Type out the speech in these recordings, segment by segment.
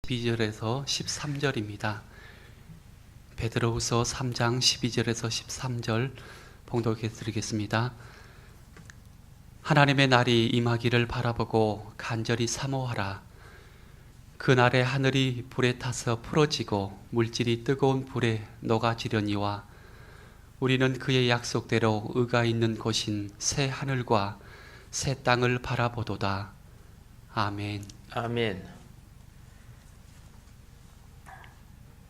12절에서 13절입니다. 베드로후서 3장 12절에서 13절 봉독해 드리겠습니다. 하나님의 날이 임하기를 바라보고 간절히 사모하라. 그날에 하늘이 불에 타서 풀어지고 물질이 뜨거운 불에 녹아지려니와 우리는 그의 약속대로 의가 있는 곳인 새 하늘과 새 땅을 바라보도다. 아멘. 아멘.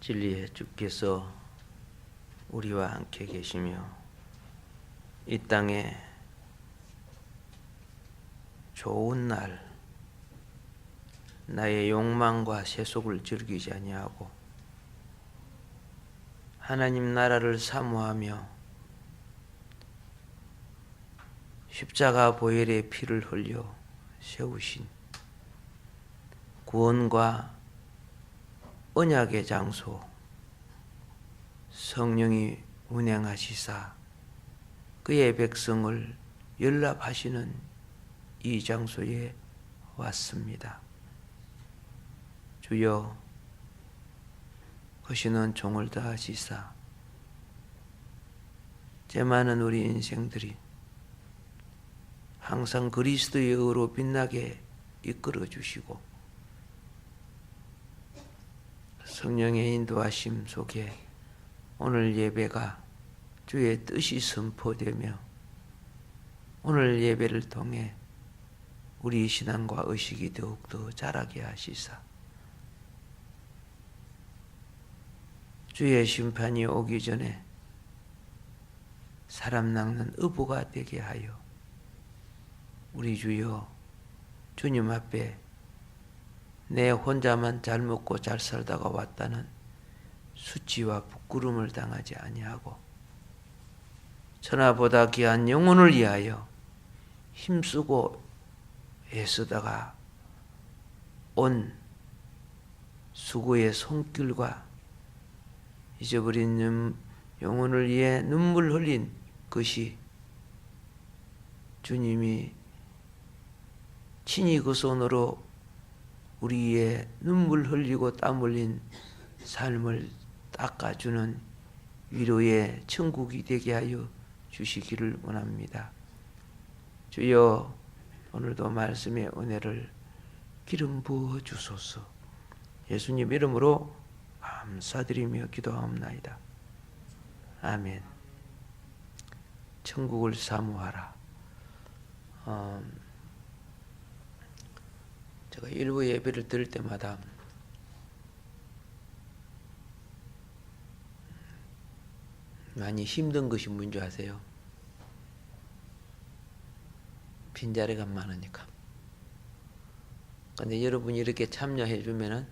진리의 주께서 우리와 함께 계시며 이 땅에 좋은 날 나의 욕망과 세속을 즐기지 아니하고 하나님 나라를 사모하며 십자가 보혈의 피를 흘려 세우신 구원과 언약의 장소 성령이 운행하시사 그의 백성을 연락하시는 이 장소에 왔습니다. 주여 거시는 종을 다하시사 제 많은 우리 인생들이 항상 그리스도의 의로 빛나게 이끌어 주시고 성령의 인도하심 속에 오늘 예배가 주의 뜻이 선포되며 오늘 예배를 통해 우리 신앙과 의식이 더욱더 자라게 하시사 주의 심판이 오기 전에 사람 낚는 어부가 되게 하여 우리 주여 주님 앞에 내 혼자만 잘 먹고 잘 살다가 왔다는 수치와 부끄러움을 당하지 아니하고 천하보다 귀한 영혼을 위하여 힘쓰고 애쓰다가 온 수고의 손길과 잊어버린 영혼을 위해 눈물 흘린 것이 주님이 친히 그 손으로 우리의 눈물 흘리고 땀 흘린 삶을 닦아주는 위로의 천국이 되게 하여 주시기를 원합니다. 주여 오늘도 말씀의 은혜를 기름 부어 주소서. 예수님 이름으로 감사드리며 기도하옵나이다. 아멘. 천국을 사모하라. 제가 일부 예배를 들을 때마다 많이 힘든 것이 뭔지 아세요? 빈자리가 많으니까. 근데 여러분이 이렇게 참여해 주면은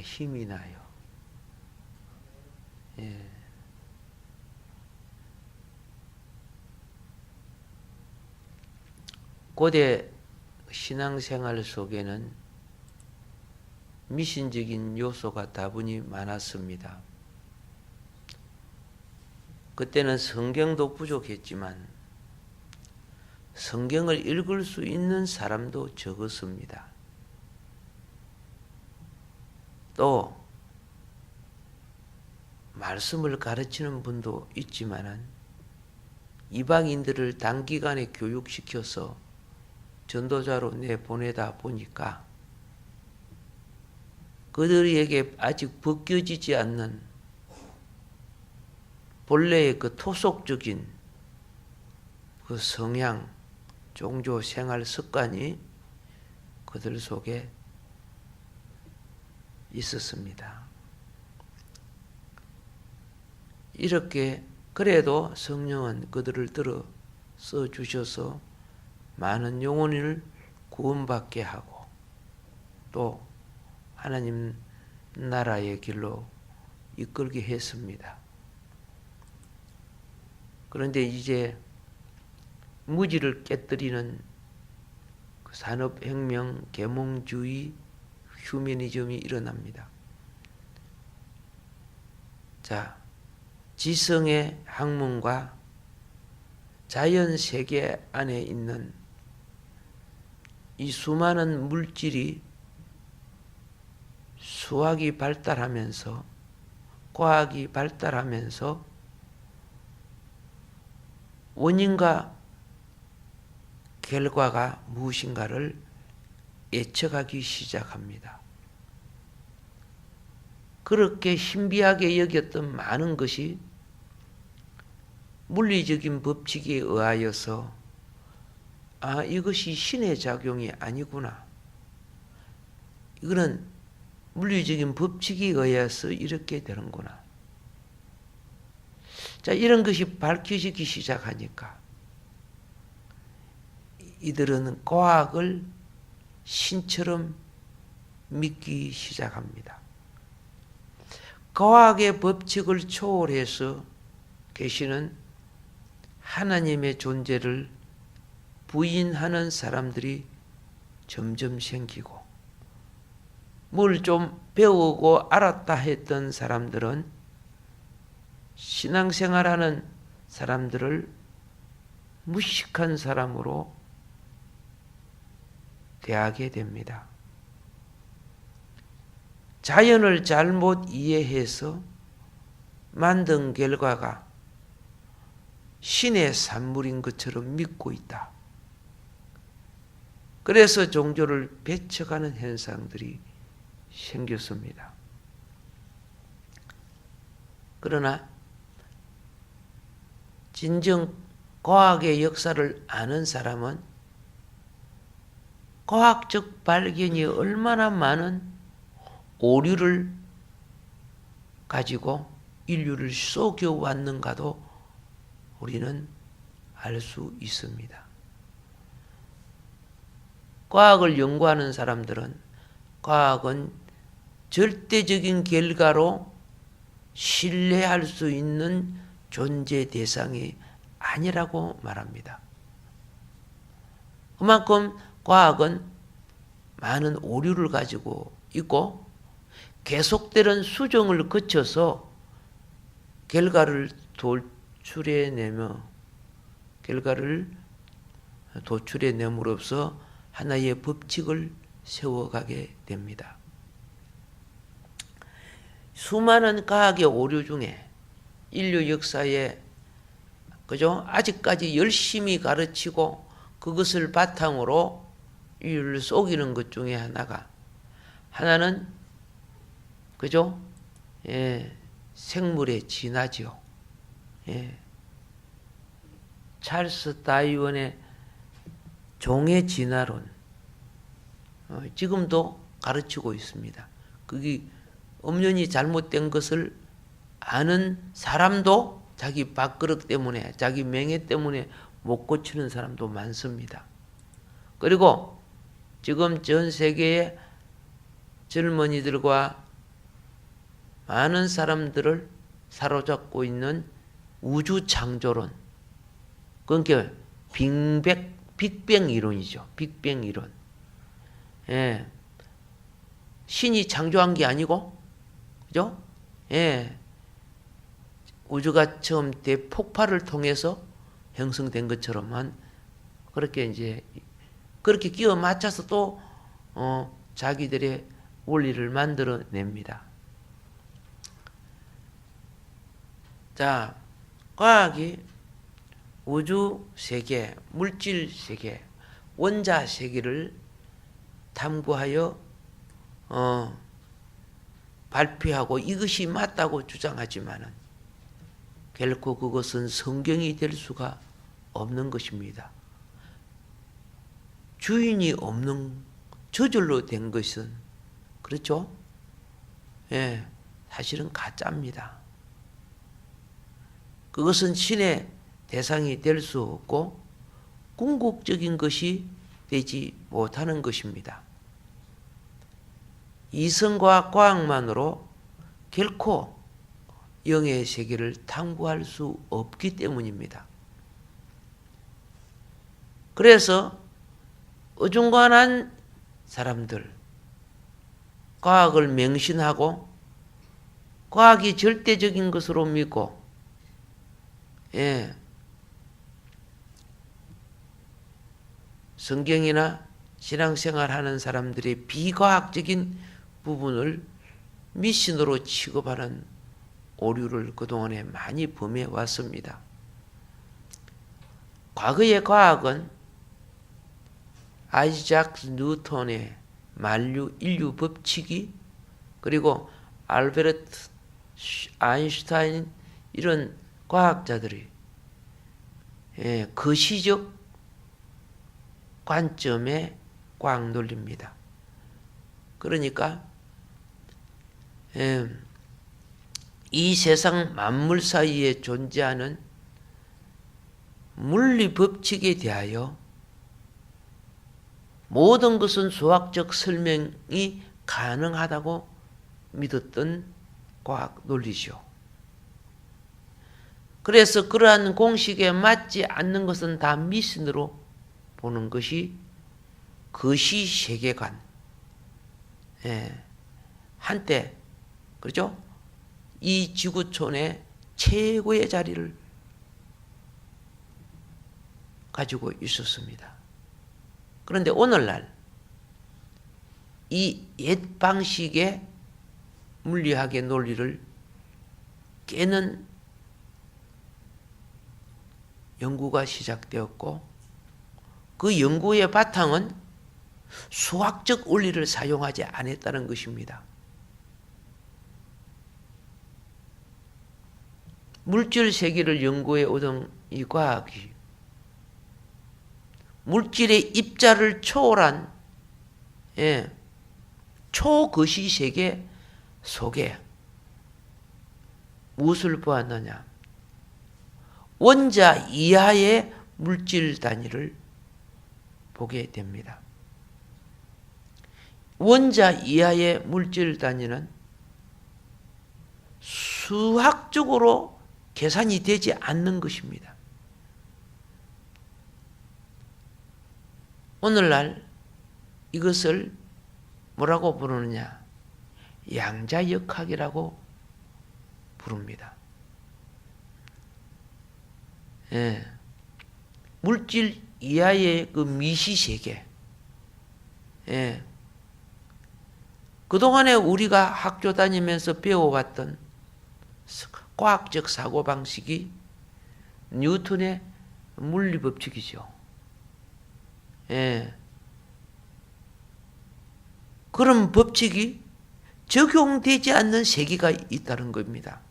힘이 나요. 예. 고대 신앙생활 속에는 미신적인 요소가 다분히 많았습니다. 그때는 성경도 부족했지만 성경을 읽을 수 있는 사람도 적었습니다. 또 말씀을 가르치는 분도 있지만은 이방인들을 단기간에 교육시켜서 전도자로 내보내다 보니까 그들에게 아직 벗겨지지 않는 본래의 그 토속적인 그 성향, 종교 생활 습관이 그들 속에 있었습니다. 이렇게 그래도 성령은 그들을 들어 써 주셔서 많은 영혼을 구원받게 하고 또 하나님 나라의 길로 이끌게 했습니다. 그런데 이제 무지를 깨뜨리는 산업혁명, 계몽주의, 휴머니즘이 일어납니다. 자, 지성의 학문과 자연 세계 안에 있는 이 수많은 물질이 수학이 발달하면서 과학이 발달하면서 원인과 결과가 무엇인가를 예측하기 시작합니다. 그렇게 신비하게 여겼던 많은 것이 물리적인 법칙에 의하여서 이것이 신의 작용이 아니구나. 이거는 물리적인 법칙에 의해서 이렇게 되는구나. 자, 이런 것이 밝혀지기 시작하니까 이들은 과학을 신처럼 믿기 시작합니다. 과학의 법칙을 초월해서 계시는 하나님의 존재를 부인하는 사람들이 점점 생기고, 뭘 좀 배우고 알았다 했던 사람들은 신앙생활하는 사람들을 무식한 사람으로 대하게 됩니다. 자연을 잘못 이해해서 만든 결과가 신의 산물인 것처럼 믿고 있다. 그래서 종교를 배척하는 현상들이 생겼습니다. 그러나 진정 과학의 역사를 아는 사람은 과학적 발견이 얼마나 많은 오류를 가지고 인류를 속여왔는가도 우리는 알 수 있습니다. 과학을 연구하는 사람들은 과학은 절대적인 결과로 신뢰할 수 있는 존재 대상이 아니라고 말합니다. 그만큼 과학은 많은 오류를 가지고 있고 계속되는 수정을 거쳐서 결과를 도출해냄으로써 하나의 법칙을 세워가게 됩니다. 수많은 과학의 오류 중에 인류 역사에 아직까지 열심히 가르치고 그것을 바탕으로 인류를 속이는 것 중에 하나는 생물의 진화죠. 찰스 다윈의 종의 진화론, 지금도 가르치고 있습니다. 그게 엄연히 잘못된 것을 아는 사람도 자기 밥그릇 때문에, 자기 명예 때문에 못 고치는 사람도 많습니다. 그리고 지금 전 세계의 젊은이들과 많은 사람들을 사로잡고 있는 우주 창조론, 그러니까 빅뱅 이론이죠. 빅뱅 이론. 신이 창조한 게 아니고, 그죠? 우주가 처음 대폭발을 통해서 형성된 것처럼만 그렇게 끼워 맞춰서 또 자기들의 원리를 만들어냅니다. 자, 과학이 우주 세계, 물질 세계, 원자 세계를 탐구하여 발표하고 이것이 맞다고 주장하지만은 결코 그것은 성경이 될 수가 없는 것입니다. 주인이 없는 저절로 된 것은, 그렇죠? 사실은 가짜입니다. 그것은 신의 대상이 될 수 없고 궁극적인 것이 되지 못하는 것입니다. 이성과 과학만으로 결코 영의 세계를 탐구할 수 없기 때문입니다. 그래서 어중간한 사람들, 과학을 맹신하고 과학이 절대적인 것으로 믿고 성경이나 신앙생활 하는 사람들의 비과학적인 부분을 미신으로 취급하는 오류를 그동안에 많이 범해 왔습니다. 과거의 과학은 아이작 뉴턴의 만류 인류 법칙이 그리고 알베르트 아인슈타인 이런 과학자들이 거시적 관점에 꽉 눌립니다. 그러니까 이 세상 만물 사이에 존재하는 물리 법칙에 대하여 모든 것은 수학적 설명이 가능하다고 믿었던 과학 논리죠. 그래서 그러한 공식에 맞지 않는 것은 다 미신으로 보는 것이 거시 세계관. 한때 그렇죠? 이 지구촌의 최고의 자리를 가지고 있었습니다. 그런데 오늘날 이 옛 방식의 물리학의 논리를 깨는 연구가 시작되었고 그 연구의 바탕은 수학적 원리를 사용하지 않았다는 것입니다. 물질 세계를 연구해 오던 이 과학이 물질의 입자를 초월한 초거시 세계 속에 무엇을 보았느냐? 원자 이하의 물질 단위를 보게 됩니다. 원자 이하의 물질 단위는 수학적으로 계산이 되지 않는 것입니다. 오늘날 이것을 뭐라고 부르느냐? 양자역학이라고 부릅니다. 물질 이하의 그 미시세계. 그동안에 우리가 학교 다니면서 배워왔던 과학적 사고방식이 뉴턴의 물리법칙이죠. 그런 법칙이 적용되지 않는 세계가 있다는 겁니다.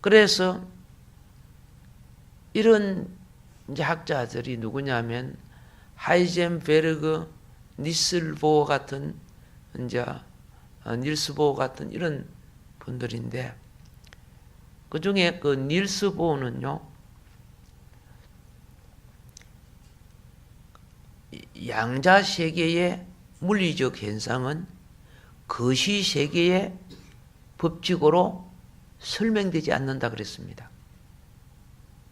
그래서 이런 이제 학자들이 누구냐면 하이젠베르그, 니슬보어 같은 이제 닐스 보어 같은 이런 분들인데 그 중에 그 닐스 보어는요 양자 세계의 물리적 현상은 거시 세계의 법칙으로 설명되지 않는다 그랬습니다.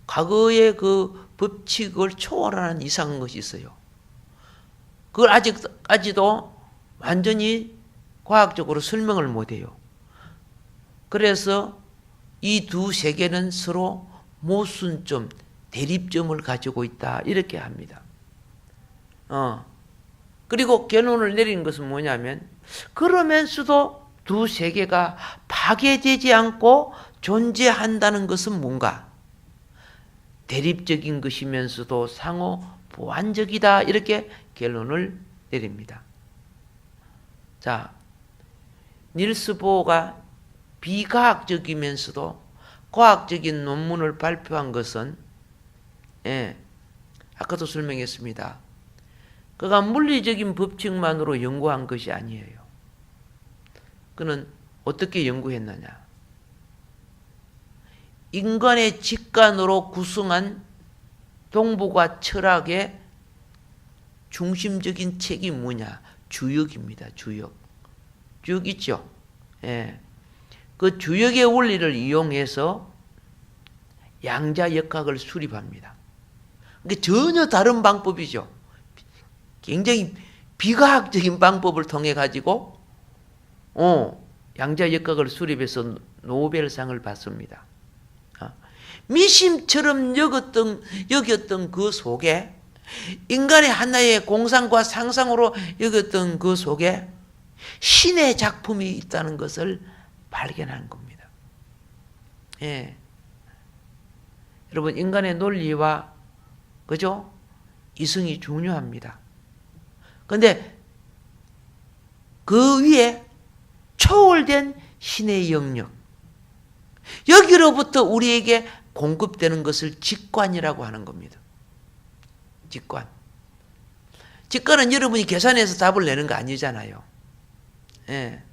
과거의 그 법칙을 초월하는 이상한 것이 있어요. 그걸 아직까지도 완전히 과학적으로 설명을 못해요. 그래서 이 두 세계는 서로 모순점, 대립점을 가지고 있다 이렇게 합니다. 그리고 결론을 내린 것은 뭐냐면 그러면서도 두 세계가 파괴되지 않고 존재한다는 것은 뭔가 대립적인 것이면서도 상호 보완적이다 이렇게 결론을 내립니다. 자, 닐스 보어가 비과학적이면서도 과학적인 논문을 발표한 것은 아까도 설명했습니다. 그가 물리적인 법칙만으로 연구한 것이 아니에요. 그는 어떻게 연구했느냐? 인간의 직관으로 구성한 동북아 철학의 중심적인 책이 뭐냐? 주역입니다. 주역. 주역 있죠? 그 주역의 원리를 이용해서 양자역학을 수립합니다. 그러니까 전혀 다른 방법이죠. 굉장히 비과학적인 방법을 통해 가지고 양자역학을 수립해서 노벨상을 받습니다. 미심처럼 여겼던 그 속에 인간의 하나의 공상과 상상으로 여겼던 그 속에 신의 작품이 있다는 것을 발견한 겁니다. 예. 여러분, 인간의 논리와 그죠? 이성이 중요합니다. 그런데 그 위에 초월된 신의 영역, 여기로부터 우리에게 공급되는 것을 직관이라고 하는 겁니다. 직관. 직관은 여러분이 계산해서 답을 내는 거 아니잖아요. 예.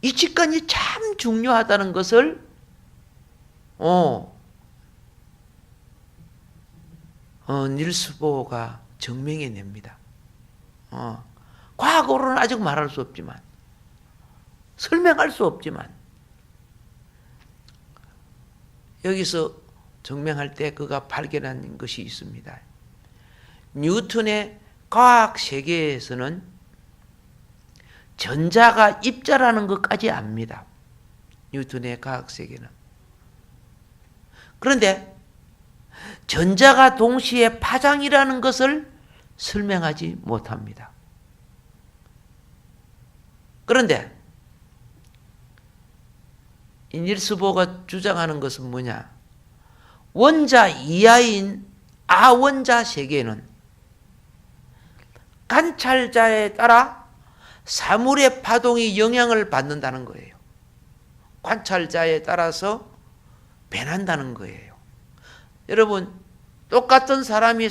이 직관이 참 중요하다는 것을 닐스 보어가 증명해 냅니다. 과학으로는 아직 말할 수 없지만, 설명할 수 없지만, 여기서 증명할 때 그가 발견한 것이 있습니다. 뉴턴의 과학 세계에서는 전자가 입자라는 것까지 압니다. 뉴턴의 과학 세계는. 그런데 전자가 동시에 파장이라는 것을 설명하지 못합니다. 그런데 이 닐스 보어가 주장하는 것은 뭐냐? 원자 이하인 아원자 세계는 관찰자에 따라 사물의 파동이 영향을 받는다는 거예요. 관찰자에 따라서 변한다는 거예요. 여러분, 똑같은 사람이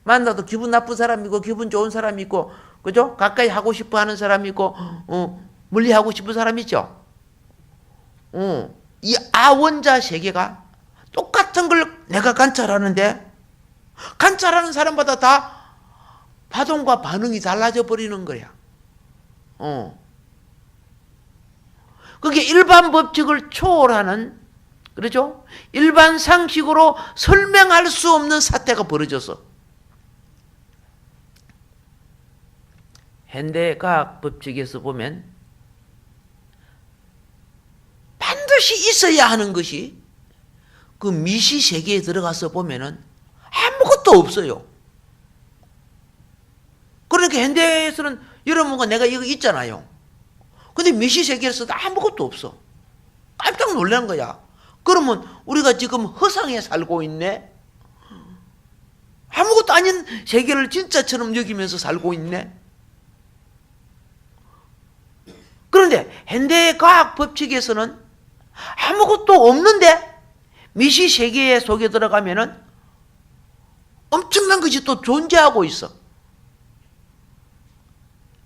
만나도 기분 나쁜 사람이 있고 기분 좋은 사람이 있고, 그죠? 가까이 하고 싶어 하는 사람이 있고 멀리 하고 싶은 사람이 있죠. 이 아원자 세계가 똑같은 걸 내가 관찰하는데 관찰하는 사람마다 다 파동과 반응이 달라져 버리는 거야. 그게 일반 법칙을 초월하는, 그렇죠? 일반 상식으로 설명할 수 없는 사태가 벌어져서 현대 과학 법칙에서 보면 반드시 있어야 하는 것이 그 미시 세계에 들어가서 보면은 아무것도 없어요. 그러니까 현대에서는 여러분과 내가 이거 있잖아요. 근데 미시 세계에서도 아무것도 없어. 깜짝 놀라는 거야. 그러면 우리가 지금 허상에 살고 있네? 아무것도 아닌 세계를 진짜처럼 여기면서 살고 있네? 그런데 현대 과학 법칙에서는 아무것도 없는데 미시 세계 속에 들어가면은 엄청난 것이 또 존재하고 있어.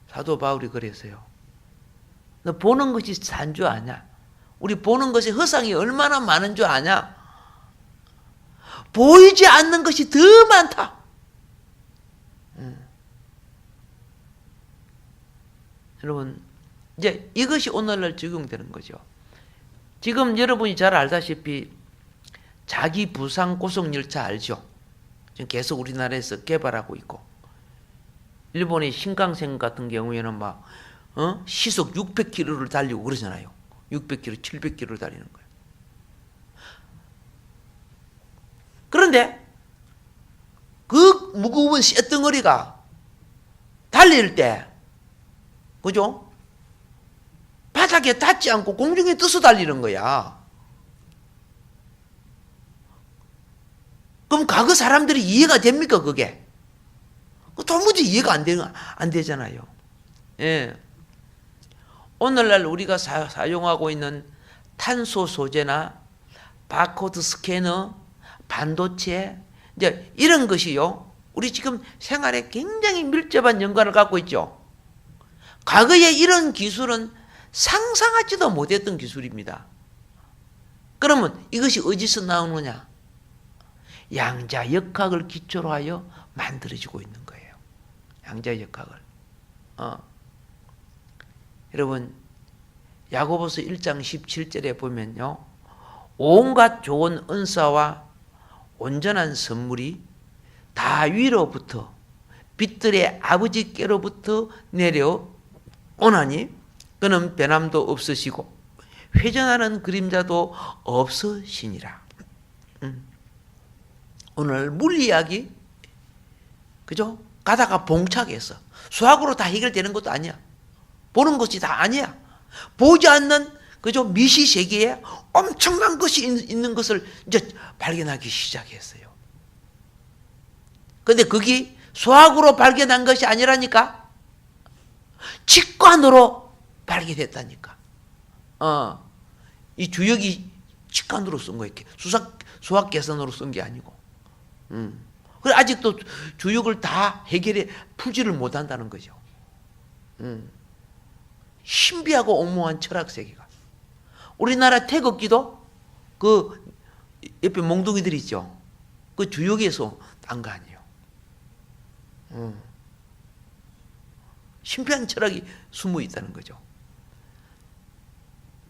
사도 바울이 그랬어요. 너 보는 것이 산 줄 아냐? 우리 보는 것이 허상이 얼마나 많은 줄 아냐? 보이지 않는 것이 더 많다. 여러분, 이제 이것이 오늘날 적용되는 거죠. 지금 여러분이 잘 알다시피 자기 부상 고속 열차 알죠? 지금 계속 우리나라에서 개발하고 있고, 일본의 신칸센 같은 경우에는 막 시속 600km를 달리고 그러잖아요. 600km, 700km를 달리는 거예요. 그런데 그 무거운 쇳덩어리가 달릴 때, 그죠? 바닥에 닿지 않고 공중에 떠서 달리는 거야. 그럼 과거 사람들이 이해가 됩니까, 그게? 도무지 이해가 안 되잖아요. 예. 오늘날 우리가 사용하고 있는 탄소 소재나 바코드 스캐너, 반도체, 이제 이런 것이요, 우리 지금 생활에 굉장히 밀접한 연관을 갖고 있죠. 과거에 이런 기술은 상상하지도 못했던 기술입니다. 그러면 이것이 어디서 나오느냐? 양자역학을 기초로 하여 만들어지고 있는 거예요. 양자역학을. 여러분, 야고보서 1장 17절에 보면요, 온갖 좋은 은사와 온전한 선물이 다 위로부터 빛들의 아버지께로부터 내려오나니 그는 변함도 없으시고 회전하는 그림자도 없으시니라. 오늘 물리학이 그죠? 가다가 봉착해서 수학으로 다 해결되는 것도 아니야. 보는 것이 다 아니야. 보지 않는 그죠? 미시 세계에 엄청난 것이 있는 것을 이제 발견하기 시작했어요. 근데 그게 수학으로 발견한 것이 아니라니까. 직관으로 발견했다니까. 이 주역이 직관으로 쓴 거예요. 수학 계산으로 쓴 게 아니고. 그래 아직도 주역을 다 해결해 풀지를 못한다는 거죠. 신비하고 오묘한 철학 세계가. 우리나라 태극기도 그 옆에 몽둥이들 있죠. 그 주역에서 딴 거 아니에요. 신비한 철학이 숨어 있다는 거죠.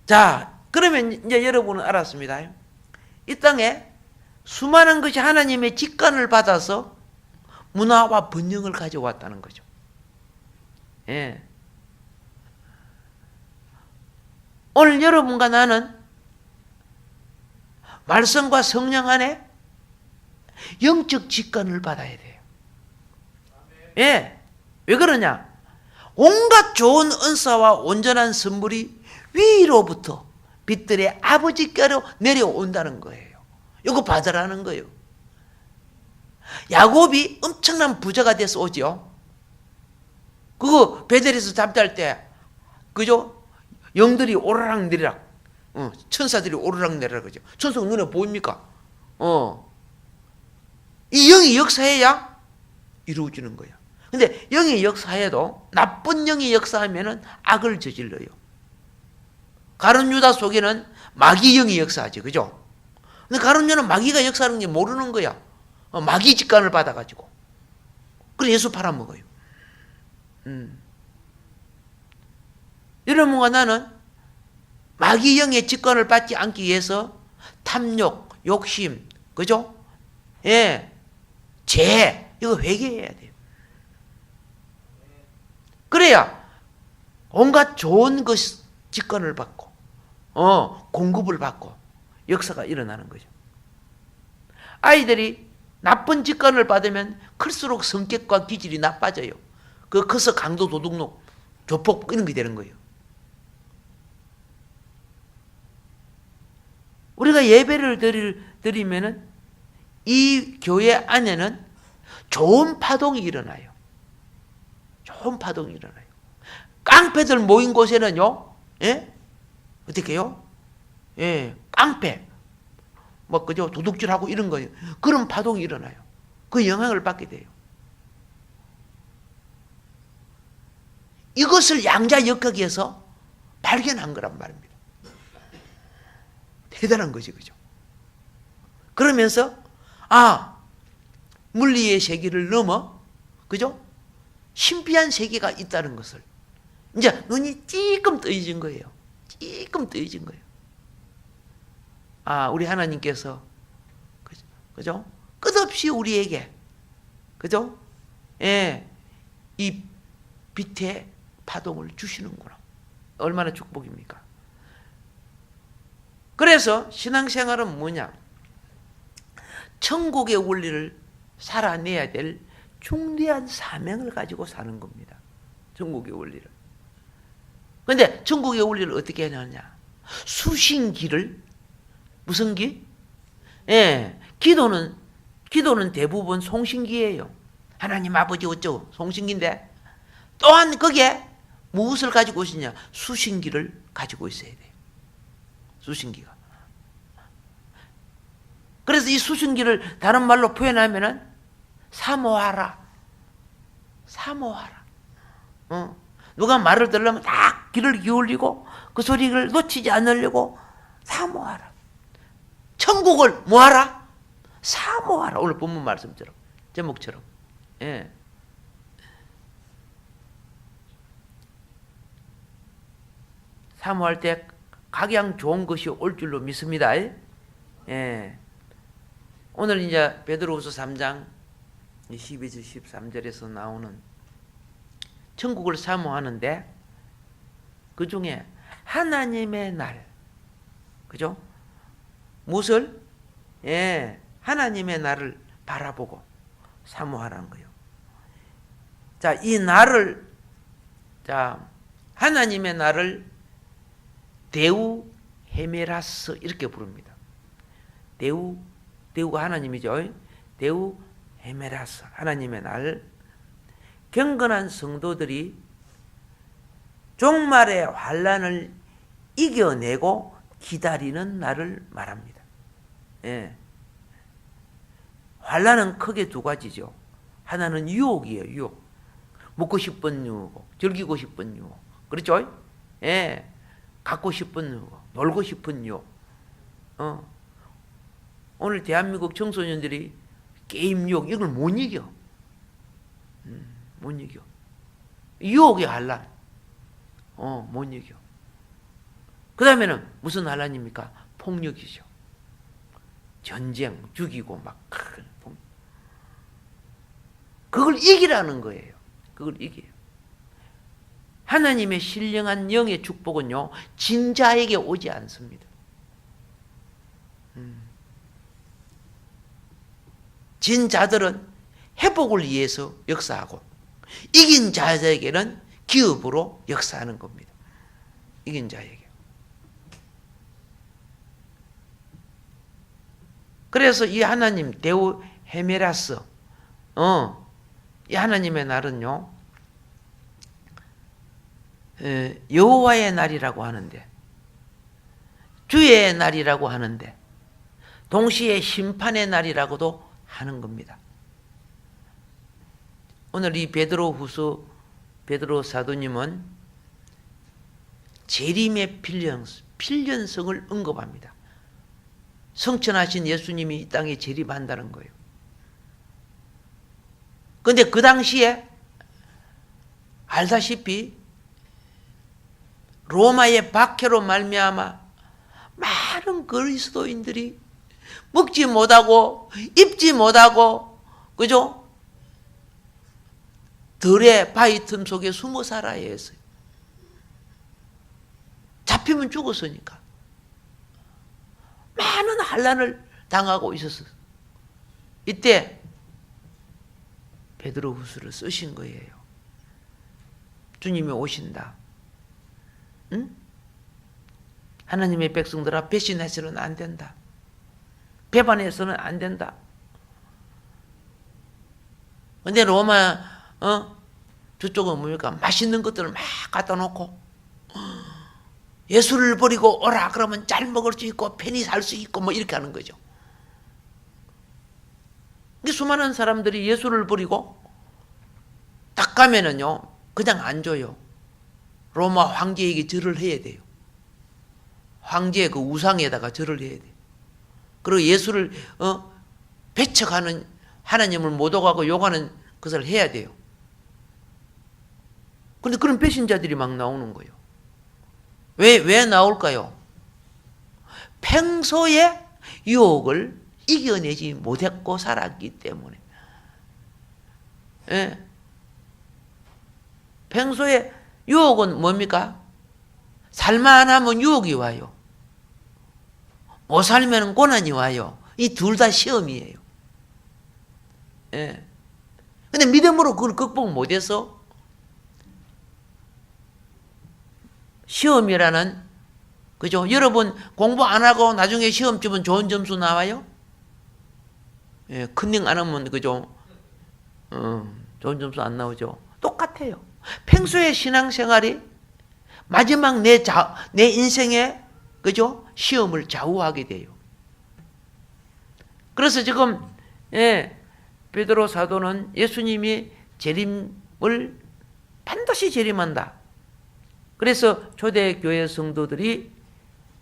자, 그러면 이제 여러분은 알았습니다. 이 땅에 수많은 것이 하나님의 직관을 받아서 문화와 번영을 가져왔다는 거죠. 예. 오늘 여러분과 나는 말씀과 성령 안에 영적 직관을 받아야 돼요. 예. 왜 그러냐? 온갖 좋은 은사와 온전한 선물이 위로부터 빛들의 아버지께로 내려온다는 거예요. 이거 받으라는 거예요. 야곱이 엄청난 부자가 돼서 오죠. 그거 베델에서 잠잘 때 그죠? 영들이 오르락 내리락, 천사들이 오르락 내리락 그죠? 천사가 눈에 보입니까? 이 영이 역사해야 이루어지는 거야. 근데 영이 역사해도 나쁜 영이 역사하면은 악을 저질러요. 가룟 유다 속에는 마귀 영이 역사하지, 그죠? 근데 가룟 유다는 마귀가 역사하는 게 모르는 거야. 마귀 직관을 받아가지고. 그래 예수 팔아먹어요. 여러분과 나는 마귀 영의 직관을 받지 않기 위해서 탐욕, 욕심, 그죠? 예, 죄 이거 회개해야 돼요. 그래야 온갖 좋은 것 직관을 받고, 공급을 받고 역사가 일어나는 거죠. 아이들이 나쁜 직관을 받으면 클수록 성격과 기질이 나빠져요. 그 커서 강도, 도둑놈, 조폭 이런 게 되는 거예요. 우리가 예배를 드리면은 이 교회 안에는 좋은 파동이 일어나요. 좋은 파동이 일어나요. 깡패들 모인 곳에는요, 예? 어떻게 해요? 예, 깡패. 뭐, 그죠? 도둑질하고 이런 거예요. 그런 파동이 일어나요. 그 영향을 받게 돼요. 이것을 양자역학에서 발견한 거란 말입니다. 대단한 거지, 그죠? 그러면서, 물리의 세계를 넘어, 그죠? 신비한 세계가 있다는 것을. 이제 눈이 찔끔 뜨여진 거예요. 찔끔 뜨여진 거예요. 우리 하나님께서, 그죠? 끝없이 우리에게, 그죠? 예, 이 빛의 파동을 주시는구나. 얼마나 축복입니까? 그래서 신앙생활은 뭐냐? 천국의 원리를 살아내야 될 중대한 사명을 가지고 사는 겁니다. 천국의 원리를. 그런데 천국의 원리를 어떻게 하느냐? 수신기를, 무슨 기? 예, 기도는 대부분 송신기예요. 하나님 아버지 어쩌고 송신기인데, 또한 거기에 무엇을 가지고 있느냐? 수신기를 가지고 있어야 돼요. 수신기가. 그래서 이 수신기를 다른 말로 표현하면은 사모하라. 사모하라. 누가 말을 들으려면 딱 귀를 기울이고 그 소리를 놓치지 않으려고 사모하라. 천국을 뭐하라? 사모하라. 오늘 본문 말씀처럼, 제목처럼. 예. 사모할 때 각양 좋은 것이 올 줄로 믿습니다. 예. 오늘 이제 베드로후서 3장 12절 13절에서 나오는 천국을 사모하는데 그 중에 하나님의 날, 그죠? 무엇을? 예, 하나님의 날을 바라보고 사모하라는 거예요. 자, 이 날을, 자, 하나님의 날을 데우 헤메라스 이렇게 부릅니다. 데우가 하나님이죠. 데우 헤메라스, 하나님의 날. 경건한 성도들이 종말의 환난을 이겨내고 기다리는 날을 말합니다. 예. 환난은 크게 두 가지죠. 하나는 유혹이에요. 유혹. 먹고 싶은 유혹, 즐기고 싶은 유혹. 그렇죠? 예. 갖고 싶은 유혹, 놀고 싶은 유혹. 오늘 대한민국 청소년들이 게임 유혹 이걸 못 이겨. 못 이겨. 유혹의 환난. 못 이겨. 그 다음에는 무슨 환난입니까? 폭력이죠. 전쟁, 죽이고 막 그걸 이기라는 거예요. 그걸 이겨요. 하나님의 신령한 영의 축복은요, 진자에게 오지 않습니다. 진자들은 회복을 위해서 역사하고, 이긴 자에게는 기업으로 역사하는 겁니다. 이긴 자에게. 그래서 이 하나님 데우 헤메라스, 이 하나님의 날은요, 여호와의 날이라고 하는데, 주의 날이라고 하는데, 동시에 심판의 날이라고도 하는 겁니다. 오늘 이 베드로후서 베드로 사도님은 재림의 필연성을 언급합니다. 성천하신 예수님이 이 땅에 재림한다는 거예요. 그런데 그 당시에 알다시피 로마의 박해로 말미암아 많은 그리스도인들이 먹지 못하고 입지 못하고, 그죠? 들의 바위 틈 속에 숨어 살아야 했어요. 잡히면 죽었으니까. 많은 환난을 당하고 있었어요. 이때 베드로후서를 쓰신 거예요. 주님이 오신다. 응? 하나님의 백성들아, 배신해서는 안 된다. 배반해서는 안 된다. 근데 로마 저쪽은 뭡니까? 맛있는 것들을 막 갖다 놓고 예수를 버리고 오라 그러면 잘 먹을 수 있고 편히 살 수 있고 뭐 이렇게 하는 거죠. 수많은 사람들이 예수를 버리고 딱 가면은요, 그냥 안 줘요. 로마 황제에게 절을 해야 돼요. 황제의 그 우상에다가 절을 해야 돼요. 그리고 예수를 배척하는, 하나님을 못 오가고 욕하는 것을 해야 돼요. 그런데 그런 배신자들이 막 나오는 거예요. 왜 나올까요? 평소에 유혹을 이겨내지 못했고 살았기 때문에. 예. 평소에 유혹은 뭡니까? 살만 하면 유혹이 와요. 못 살면 고난이 와요. 이 둘 다 시험이에요. 예. 근데 믿음으로 그걸 극복 못해서 시험이라는, 그죠? 여러분 공부 안 하고 나중에 시험 치면 좋은 점수 나와요? 예, 컨닝 안 하면, 그죠? 좋은 점수 안 나오죠? 똑같아요. 평소에 신앙생활이 마지막 내 인생에, 그죠? 시험을 좌우하게 돼요. 그래서 지금, 베드로 사도는 예수님이 재림을 반드시 재림한다. 그래서 초대교회 성도들이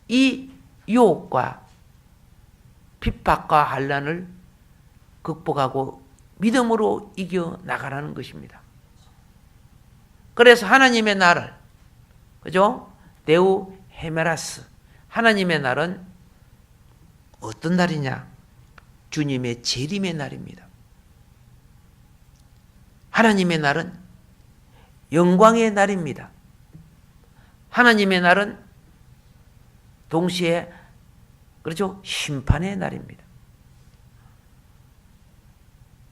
이 유혹과 핍박과 환난을 극복하고 믿음으로 이겨 나가라는 것입니다. 그래서 하나님의 날을, 그죠? 데우 헤메라스, 하나님의 날은 어떤 날이냐? 주님의 재림의 날입니다. 하나님의 날은 영광의 날입니다. 하나님의 날은 동시에, 그렇죠? 심판의 날입니다.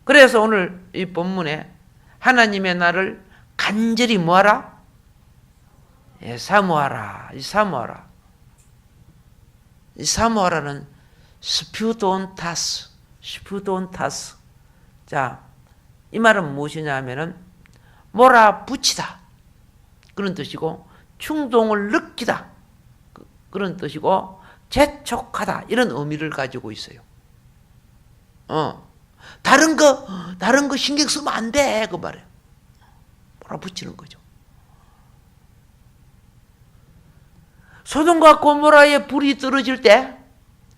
그래서 오늘 이 본문에 하나님의 날을 간절히 뭐하라? 예, 사모하라. 이 사모하라. 이 사모하라는 스푸돈타스. 자, 이 말은 무엇이냐 하면은 몰아붙이다. 그런 뜻이고, 충동을 느끼다. 그런 뜻이고, 재촉하다. 이런 의미를 가지고 있어요. 다른 거 신경 쓰면 안 돼. 그 말이에요. 몰아붙이는 거죠. 소돔과 고모라에 불이 떨어질 때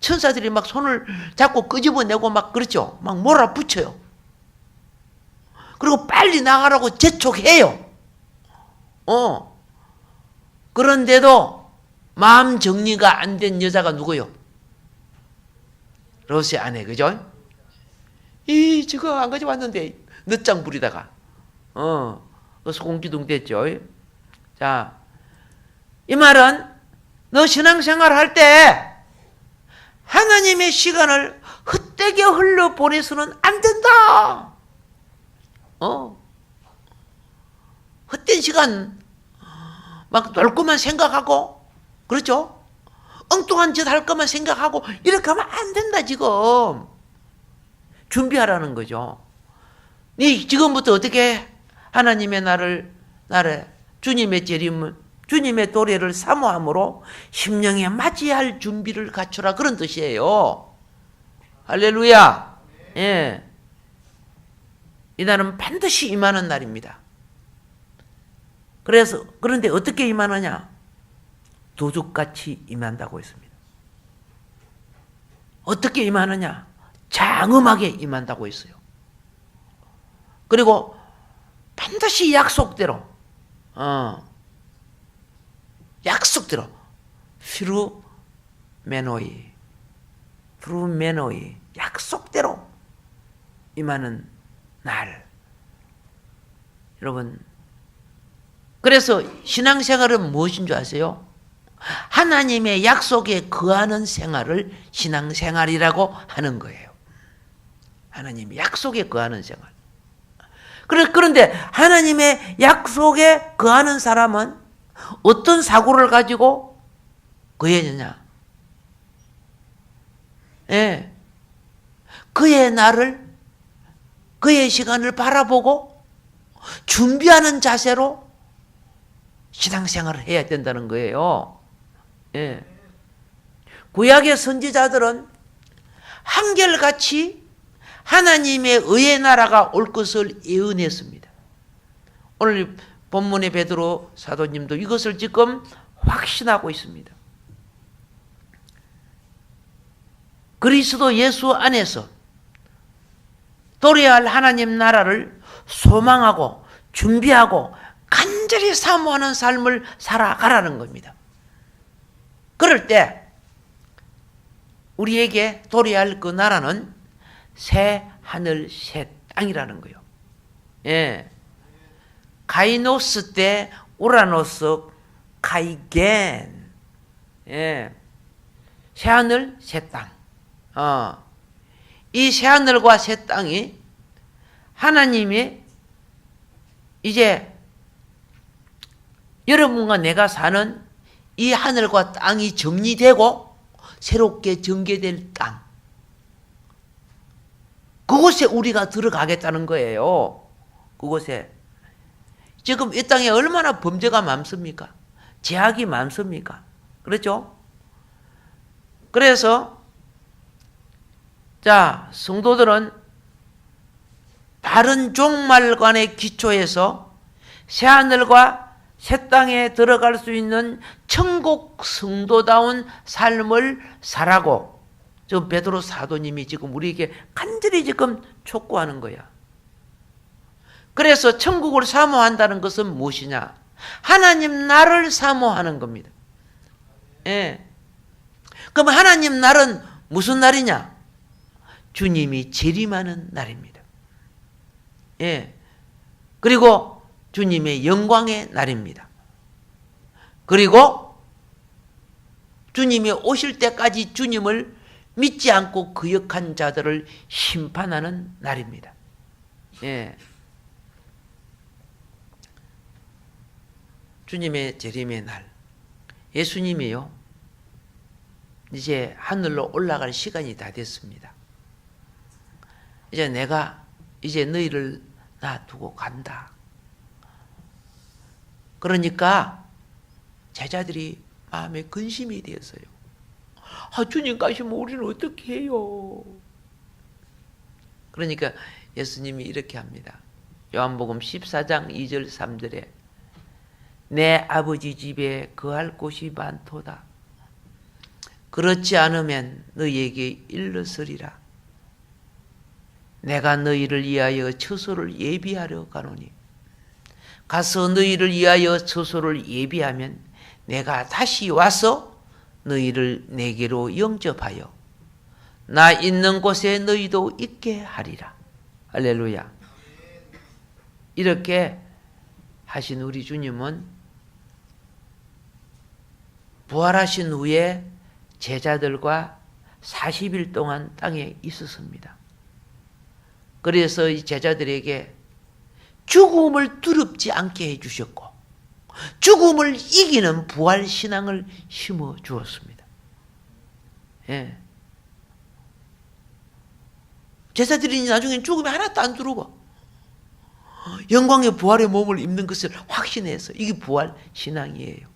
천사들이 막 손을 잡고 끄집어내고 막 그렇죠. 막 몰아붙여요. 그리고 빨리 나가라고 재촉해요. 그런데도 마음 정리가 안 된 여자가 누구요? 롯의 아내, 그죠? 지금 안 가져왔는데 늦장 부리다가 소공기둥 됐죠. 자, 이 말은 너 신앙생활 할 때 하나님의 시간을 헛되게 흘려 보내서는 안 된다. 헛된 시간 막 놀 것만 생각하고, 그렇죠? 엉뚱한 짓 할 것만 생각하고 이렇게 하면 안 된다. 지금 준비하라는 거죠. 네 지금부터 어떻게 하나님의 날에 주님의 재림을, 주님의 도래를 사모함으로 심령에 맞이할 준비를 갖추라. 그런 뜻이에요. 할렐루야. 예. 이 날은 반드시 임하는 날입니다. 그런데 어떻게 임하느냐? 도둑같이 임한다고 했습니다. 어떻게 임하느냐? 장엄하게 임한다고 했어요. 그리고 반드시 약속대로, 프루메노이, 약속대로 임하는 날. 여러분, 그래서 신앙생활은 무엇인 줄 아세요? 하나님의 약속에 거하는 생활을 신앙생활이라고 하는 거예요. 하나님의 약속에 거하는 생활. 그런데 하나님의 약속에 거하는 사람은 어떤 사고를 가지고 거했느냐? 예. 그의 날을, 그의 시간을 바라보고 준비하는 자세로 신앙생활을 해야 된다는 거예요. 예. 구약의 선지자들은 한결같이 하나님의 의의 나라가 올 것을 예언했습니다. 오늘 본문의 베드로 사도님도 이것을 지금 확신하고 있습니다. 그리스도 예수 안에서 도래할 하나님 나라를 소망하고 준비하고 간절히 사모하는 삶을 살아가라는 겁니다. 그럴 때 우리에게 도래할 그 나라는 새 하늘 새 땅이라는 거예요. 예. 가이노스 때 우라노스 카이겐. 예. 새 하늘 새 땅. 이 새 하늘과 새 땅이 하나님이 이제 여러분과 내가 사는 이 하늘과 땅이 정리되고 새롭게 전개될 땅, 그곳에 우리가 들어가겠다는 거예요. 그곳에. 지금 이 땅에 얼마나 범죄가 많습니까? 제약이 많습니까? 그렇죠? 그래서 자, 성도들은 바른 종말관의 기초에서 새하늘과 새 땅에 들어갈 수 있는 천국 성도다운 삶을 살아고, 지금 베드로 사도님이 지금 우리에게 간절히 지금 촉구하는 거야. 그래서 천국을 사모한다는 것은 무엇이냐? 하나님 나를 사모하는 겁니다. 예. 그럼 하나님 날은 무슨 날이냐? 주님이 재림하는 날입니다. 예. 그리고 주님의 영광의 날입니다. 그리고 주님이 오실 때까지 주님을 믿지 않고 거역한 자들을 심판하는 날입니다. 예. 주님의 재림의 날, 예수님이요, 이제 하늘로 올라갈 시간이 다 됐습니다. 이제 내가 이제 너희를 놔두고 간다. 그러니까 제자들이 마음에 근심이 되었어요. 주님 가시면 우리는 어떻게 해요? 그러니까 예수님이 이렇게 합니다. 요한복음 14장 2절 3절에 내 아버지 집에 거할 곳이 많도다. 그렇지 않으면 너희에게 일렀으리라. 내가 너희를 위하여 처소를 예비하려 가노니 가서 너희를 위하여 처소를 예비하면 내가 다시 와서 너희를 내게로 영접하여 나 있는 곳에 너희도 있게 하리라. 할렐루야. 이렇게 하신 우리 주님은 부활하신 후에 제자들과 40일 동안 땅에 있었습니다. 그래서 이 제자들에게 죽음을 두렵지 않게 해주셨고 죽음을 이기는 부활신앙을 심어 주었습니다. 예. 제자들이 나중에 죽음이 하나도 안 두려워. 영광의 부활의 몸을 입는 것을 확신해서 이게 부활신앙이에요.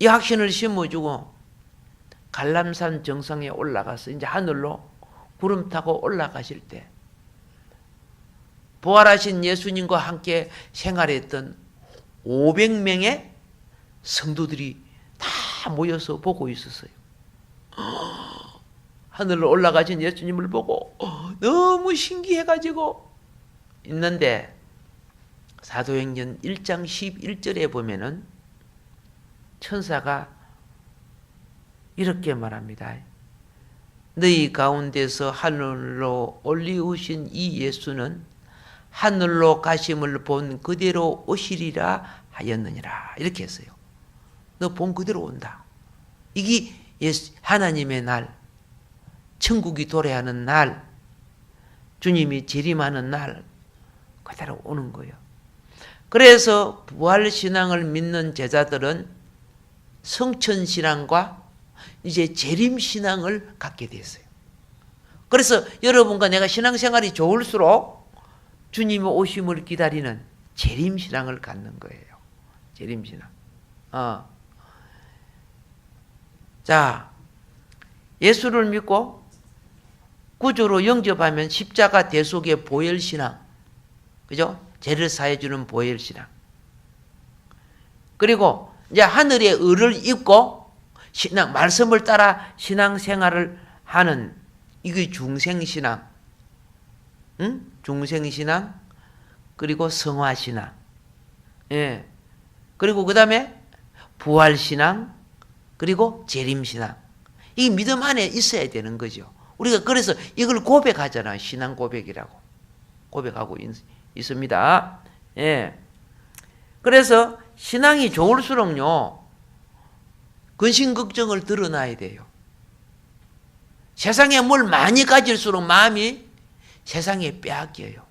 이 확신을 심어주고 갈람산 정상에 올라가서 이제 하늘로 구름 타고 올라가실 때 부활하신 예수님과 함께 생활했던 500명의 성도들이 다 모여서 보고 있었어요. 하늘로 올라가신 예수님을 보고 너무 신기해가지고 있는데 사도행전 1장 11절에 보면은 천사가 이렇게 말합니다. 너희 가운데서 하늘로 올리우신 이 예수는 하늘로 가심을 본 그대로 오시리라 하였느니라. 이렇게 했어요. 너 본 그대로 온다. 이게 하나님의 날, 천국이 도래하는 날, 주님이 재림하는 날 그대로 오는 거예요. 그래서 부활신앙을 믿는 제자들은 성천신앙과 이제 재림신앙을 갖게 됐어요. 그래서 여러분과 내가 신앙생활이 좋을수록 주님의 오심을 기다리는 재림신앙을 갖는 거예요. 재림신앙. 자, 예수를 믿고 구주로 영접하면 십자가 대속의 보혈신앙, 그죠? 죄를 사해주는 보혈신앙. 그리고 이제 하늘의 의를 입고 신앙, 말씀을 따라 신앙생활을 하는 이게 중생신앙, 응? 중생신앙, 그리고 성화신앙, 예. 그리고 그 다음에 부활신앙, 그리고 재림신앙. 이 믿음 안에 있어야 되는 거죠. 우리가 그래서 이걸 고백하잖아요. 신앙 고백이라고. 고백하고 있습니다. 예. 그래서 신앙이 좋을수록요, 근심걱정을 드러나야 돼요. 세상에 뭘 많이 가질수록 마음이 세상에 빼앗겨요.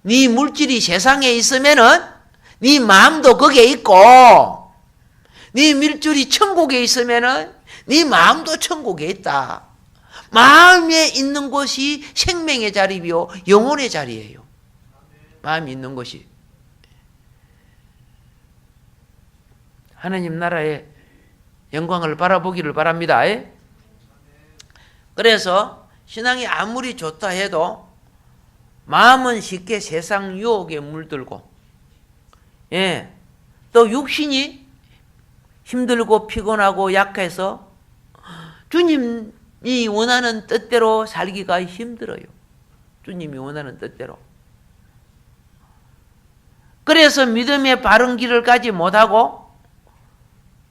네 물질이 세상에 있으면은 네 마음도 거기에 있고, 네 물질이 천국에 있으면은 네 마음도 천국에 있다. 마음에 있는 곳이 생명의 자리요, 영혼의 자리예요. 마음이 있는 곳이. 하나님 나라의 영광을 바라보기를 바랍니다. 그래서 신앙이 아무리 좋다 해도 마음은 쉽게 세상 유혹에 물들고, 예, 또 육신이 힘들고 피곤하고 약해서 주님이 원하는 뜻대로 살기가 힘들어요. 주님이 원하는 뜻대로. 그래서 믿음의 바른 길을 가지 못하고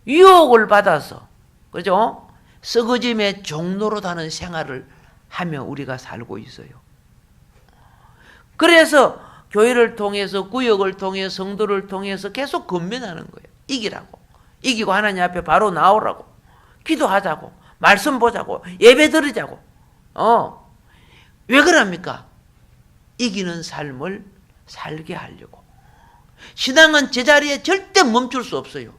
유혹을 받아서, 그죠? 썩어짐의 종로로 다는 생활을 하며 우리가 살고 있어요. 그래서 교회를 통해서, 구역을 통해서, 성도를 통해서 계속 건면하는 거예요. 이기라고. 이기고 하나님 앞에 바로 나오라고. 기도하자고. 말씀 보자고. 예배 드리자고. 왜 그럽니까? 이기는 삶을 살게 하려고. 신앙은 제자리에 절대 멈출 수 없어요.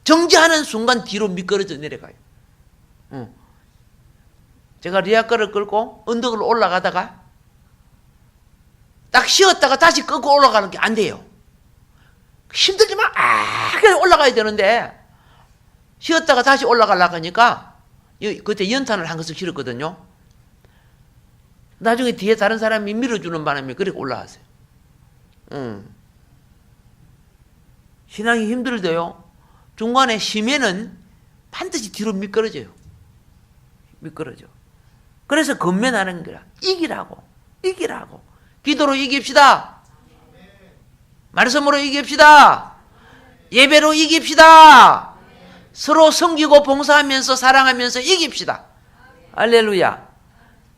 정지하는 순간 뒤로 미끄러져 내려가요. 제가 리아카를 끌고 언덕을 올라가다가 딱 쉬었다가 다시 끌고 올라가는 게 안 돼요. 힘들지만 그냥 올라가야 되는데 쉬었다가 다시 올라가려고 하니까 그때 연탄을 한 것을 실었거든요. 나중에 뒤에 다른 사람이 밀어주는 바람에 그렇게 올라왔어요. 신앙이 힘들대요. 중간에 쉬면은 반드시 뒤로 미끄러져요. 미끄러져. 그래서 건면하는 거야. 이기라고. 기도로 이깁시다. 말씀으로 이깁시다. 예배로 이깁시다. 서로 섬기고 봉사하면서 사랑하면서 이깁시다. 할렐루야.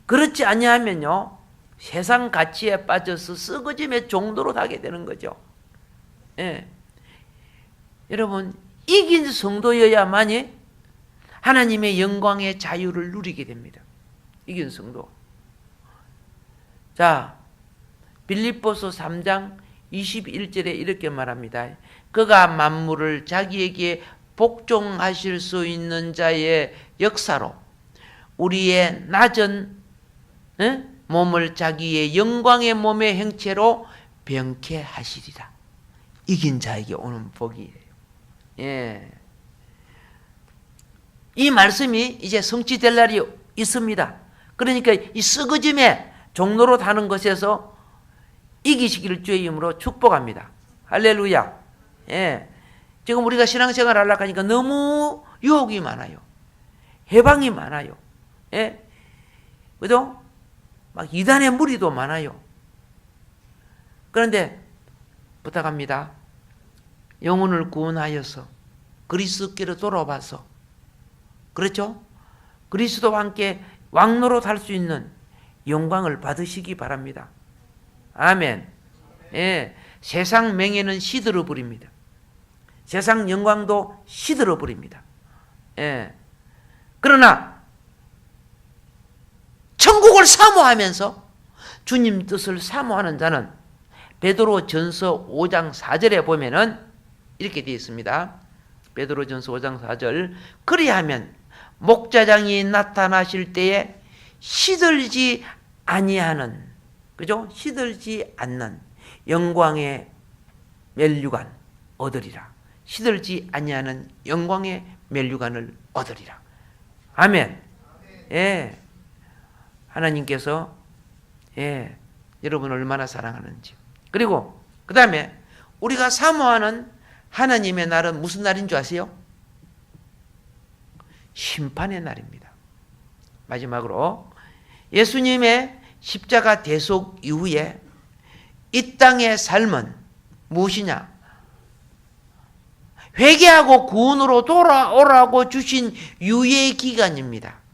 그렇지 아니하면요, 세상 가치에 빠져서 썩어짐의 정도로 가게 되는 거죠. 예. 여러분, 이긴 성도여야만이 하나님의 영광의 자유를 누리게 됩니다. 이긴 성도. 자, 빌립보서 3장 21절에 이렇게 말합니다. 그가 만물을 자기에게 복종하실 수 있는 자의 역사로 우리의 낮은 몸을 자기의 영광의 몸의 형체로 병케 하시리라. 이긴 자에게 오는 복이에요. 예. 이 말씀이 이제 성취될 날이 있습니다. 그러니까 이 썩어짐의 종로로 다는 것에서 이기시기를 주의 이름으로 축복합니다. 할렐루야. 예. 지금 우리가 신앙생활 하려고 하니까 너무 유혹이 많아요. 해방이 많아요. 예. 그죠? 막 이단의 무리도 많아요. 그런데 부탁합니다. 영혼을 구원하여서 그리스도께로 돌아와서, 그렇죠? 그리스도와 함께 왕노로 할 수 있는 영광을 받으시기 바랍니다. 아멘. 예. 세상 명예는 시들어 버립니다. 세상 영광도 시들어 버립니다. 예. 그러나 천국을 사모하면서 주님 뜻을 사모하는 자는 베드로전서 5장 4절에 보면은 이렇게 되어 있습니다. 베드로전서 5장 4절. 그리하면 목자장이 나타나실 때에 시들지 아니하는, 그죠? 시들지 않는 영광의 면류관 얻으리라. 시들지 아니하는 영광의 면류관을 얻으리라. 아멘. 예. 하나님께서 예, 여러분을 얼마나 사랑하는지. 그리고 그 다음에 우리가 사모하는 하나님의 날은 무슨 날인 줄 아세요? 심판의 날입니다. 마지막으로 예수님의 십자가 대속 이후에 이 땅의 삶은 무엇이냐? 회개하고 구원으로 돌아오라고 주신 유예 기간입니다.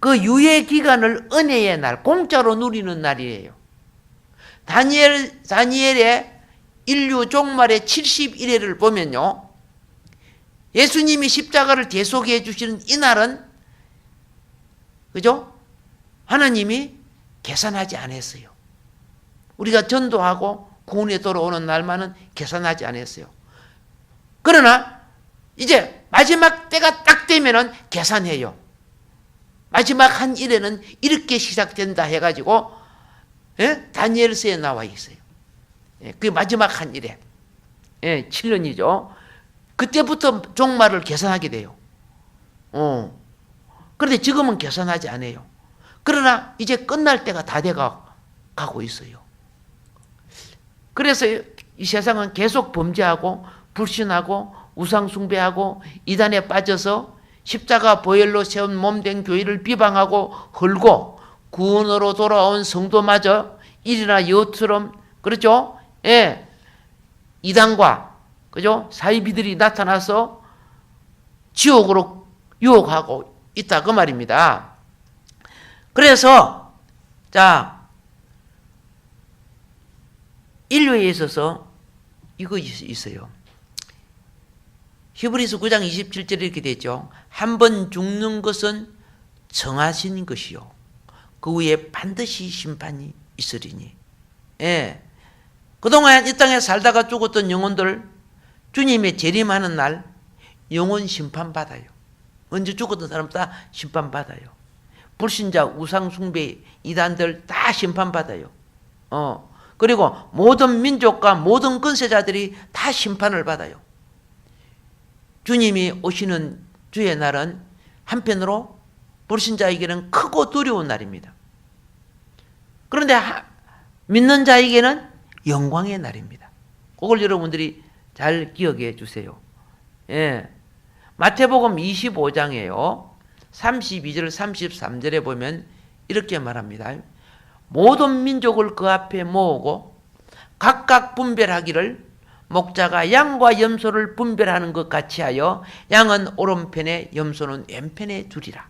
그 유예 기간을 은혜의 날, 공짜로 누리는 날이에요. 다니엘의 인류 종말의 71회를 보면요, 예수님이 십자가를 대속해 주시는 이 날은, 그죠? 하나님이 계산하지 않았어요. 우리가 전도하고 구원에 돌아오는 날만은 계산하지 않았어요. 그러나 이제 마지막 때가 딱 되면은 계산해요. 마지막 한 일에는 이렇게 시작된다 해가지고 다니엘서에 나와 있어요. 그 마지막 한 일에 7년이죠. 그때부터 종말을 계산하게 돼요. 그런데 지금은 계산하지 않아요. 그러나 이제 끝날 때가 다 돼가고 있어요. 그래서 이 세상은 계속 범죄하고 불신하고 우상숭배하고 이단에 빠져서 십자가 보혈로 세운 몸된 교회를 비방하고 헐고 구원으로 돌아온 성도마저 일이나 여우처럼, 그렇죠? 예. 이단과, 그죠? 사이비들이 나타나서 지옥으로 유혹하고 있다, 그 말입니다. 그래서, 자, 인류에 있어서 이거 있어요. 히브리서 9장 27절에 이렇게 되어 있죠. 한 번 죽는 것은 정하신 것이요. 그 후에 반드시 심판이 있으리니. 예. 그동안 이 땅에 살다가 죽었던 영혼들 주님의 재림하는 날 영혼 심판받아요. 언제 죽었던 사람 다 심판받아요. 불신자, 우상숭배, 이단들 다 심판받아요. 그리고 모든 민족과 모든 권세자들이 다 심판을 받아요. 주님이 오시는 주의 날은 한편으로 불신자에게는 크고 두려운 날입니다. 그런데 믿는 자에게는 영광의 날입니다. 그걸 여러분들이 잘 기억해 주세요. 예. 마태복음 25장에요. 32절 33절에 보면 이렇게 말합니다. 모든 민족을 그 앞에 모으고 각각 분별하기를 목자가 양과 염소를 분별하는 것 같이 하여 양은 오른편에 염소는 왼편에 두리라.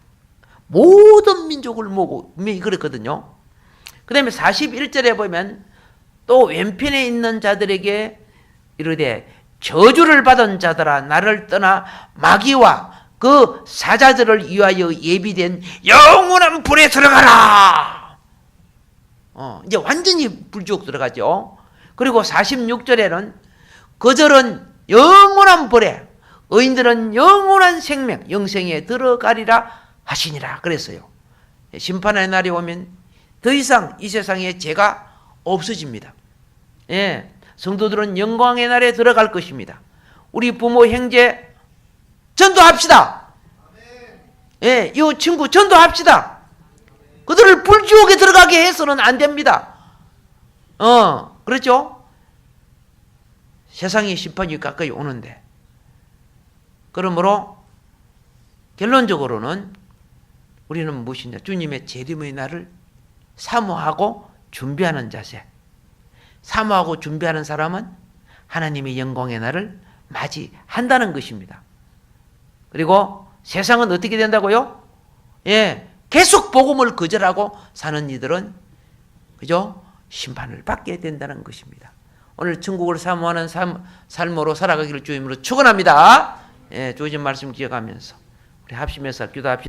모든 민족을 모으고 그랬거든요. 그 다음에 41절에 보면 또 왼편에 있는 자들에게 이르되 저주를 받은 자들아 나를 떠나 마귀와 그 사자들을 위하여 예비된 영원한 불에 들어가라. 이제 완전히 불지옥 들어가죠. 그리고 46절에는 그들은 영원한 불에 의인들은 영원한 생명 영생에 들어가리라 하시니라 그랬어요. 심판의 날이 오면 더 이상 이 세상에 죄가 없어집니다. 예, 성도들은 영광의 날에 들어갈 것입니다. 우리 부모 형제 전도합시다. 예, 이 친구 전도합시다. 그들을 불지옥에 들어가게 해서는 안 됩니다. 그렇죠? 세상의 심판이 가까이 오는데. 그러므로 결론적으로는 우리는 무엇이냐? 주님의 재림의 날을 사모하고 준비하는 자세. 사모하고 준비하는 사람은 하나님의 영광의 날을 맞이한다는 것입니다. 그리고 세상은 어떻게 된다고요? 예, 계속 복음을 거절하고 사는 이들은 그죠? 심판을 받게 된다는 것입니다. 오늘 천국을 사모하는 삶으로 살아가기를 주님으로 축원합니다. 예, 주신 말씀 기억하면서 우리 합심해서 기도합시다.